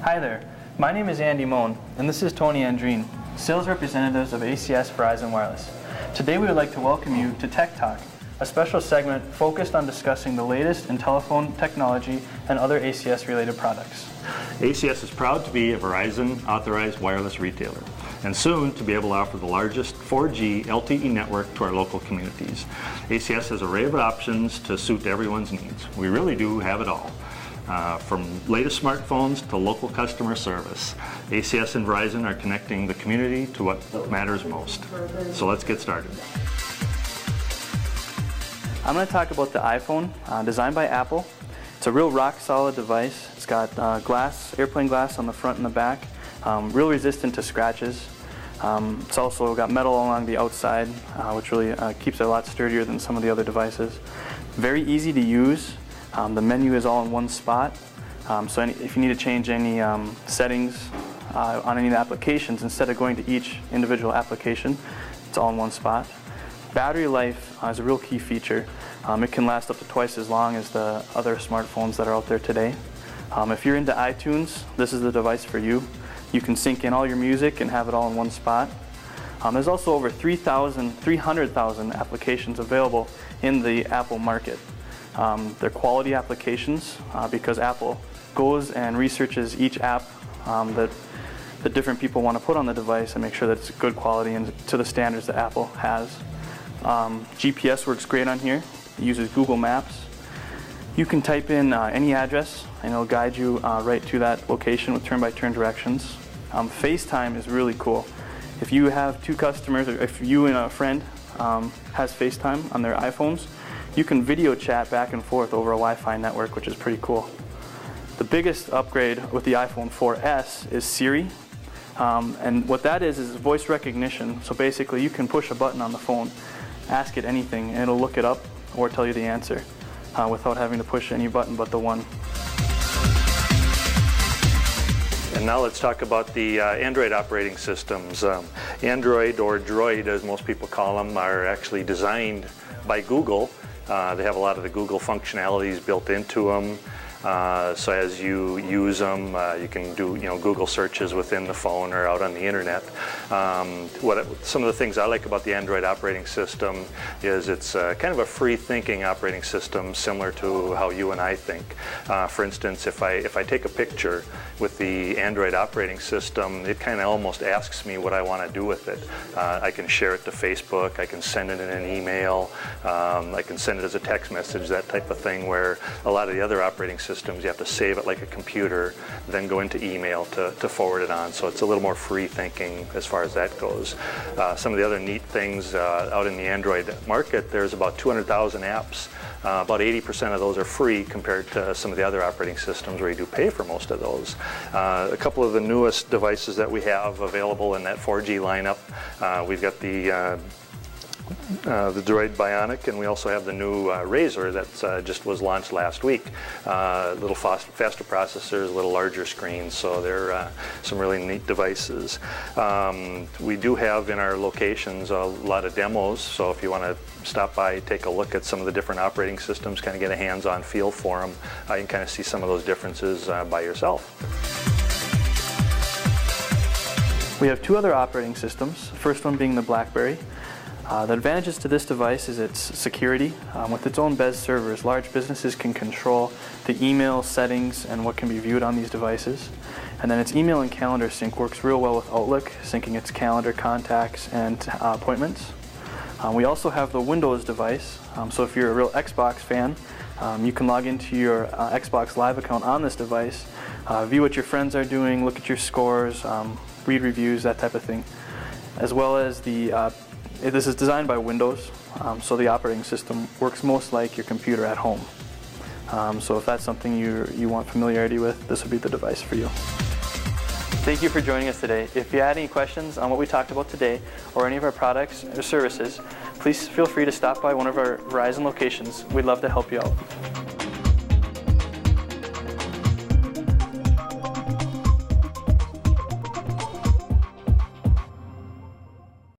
Hi there, my name is Andy Moan, and this is Tony Andreen, sales representatives of ACS Verizon Wireless. Today we would like to welcome you to Tech Talk, a special segment focused on discussing the latest in telephone technology and other ACS-related products. ACS is proud to be a Verizon authorized wireless retailer, and soon to be able to offer the largest 4G LTE network to our local communities. ACS has an array of options to suit everyone's needs. We really do have it all. From latest smartphones to local customer service, ACS and Verizon are connecting the community to what matters most. So let's get started. I'm going to talk about the iPhone, designed by Apple. It's a real rock-solid device. It's got glass, airplane glass on the front and the back, real resistant to scratches. It's also got metal along the outside, which really keeps it a lot sturdier than some of the other devices. Very easy to use. The menu is all in one spot, so if you need to change any settings on any of the applications, instead of going to each individual application, it's all in one spot. Battery life is a real key feature. It can last up to twice as long as the other smartphones that are out there today. If you're into iTunes, this is the device for you. You can sync in all your music and have it all in one spot. There's also over 300,000 applications available in the Apple market. They're quality applications because Apple goes and researches each app that the different people want to put on the device and make sure that it's good quality and to the standards that Apple has. GPS works great on here. It uses Google Maps. You can type in any address and it'll guide you right to that location with turn-by-turn directions. FaceTime is really cool. If you have two customers, or if you and a friend has FaceTime on their iPhones, you can video chat back and forth over a Wi-Fi network, which is pretty cool. The biggest upgrade with the iPhone 4S is Siri. And what that is voice recognition. So basically you can push a button on the phone, ask it anything, and it'll look it up or tell you the answer without having to push any button but the one. And now let's talk about the Android operating systems. Android, or Droid as most people call them, are actually designed by Google. They have a lot of the Google functionalities built into them. So as you use them, you can do Google searches within the phone or out on the internet. Some of the things I like about the Android operating system is it's kind of a free-thinking operating system, similar to how you and I think. For instance, if I take a picture with the Android operating system, it kind of almost asks me what I want to do with it. I can share it to Facebook, I can send it in an email, I can send it as a text message, that type of thing, where a lot of the other operating systems you have to save it like a computer, then go into email to forward it on. So it's a little more free thinking as far as that goes. Some of the other neat things out in the Android market, there's about 200,000 apps. About 80% of those are free compared to some of the other operating systems where you do pay for most of those. A couple of the newest devices that we have available in that 4G lineup, we've got the Droid Bionic, and we also have the new Razr that just was launched last week. A little faster processors, a little larger screens, so they're some really neat devices. We do have in our locations a lot of demos, so if you want to stop by, take a look at some of the different operating systems, kind of get a hands-on feel for them, you can kind of see some of those differences by yourself. We have two other operating systems, the first one being the BlackBerry. The advantages to this device is its security. With its own BES servers, large businesses can control the email settings and what can be viewed on these devices. And then its email and calendar sync works real well with Outlook, syncing its calendar, contacts, and appointments. We also have the Windows device, so if you're a real Xbox fan, you can log into your Xbox Live account on this device, view what your friends are doing, look at your scores, read reviews, that type of thing. As well as this is designed by Windows, so the operating system works most like your computer at home. So if that's something you want familiarity with, this would be the device for you. Thank you for joining us today. If you had any questions on what we talked about today or any of our products or services, please feel free to stop by one of our Verizon locations. We'd love to help you out.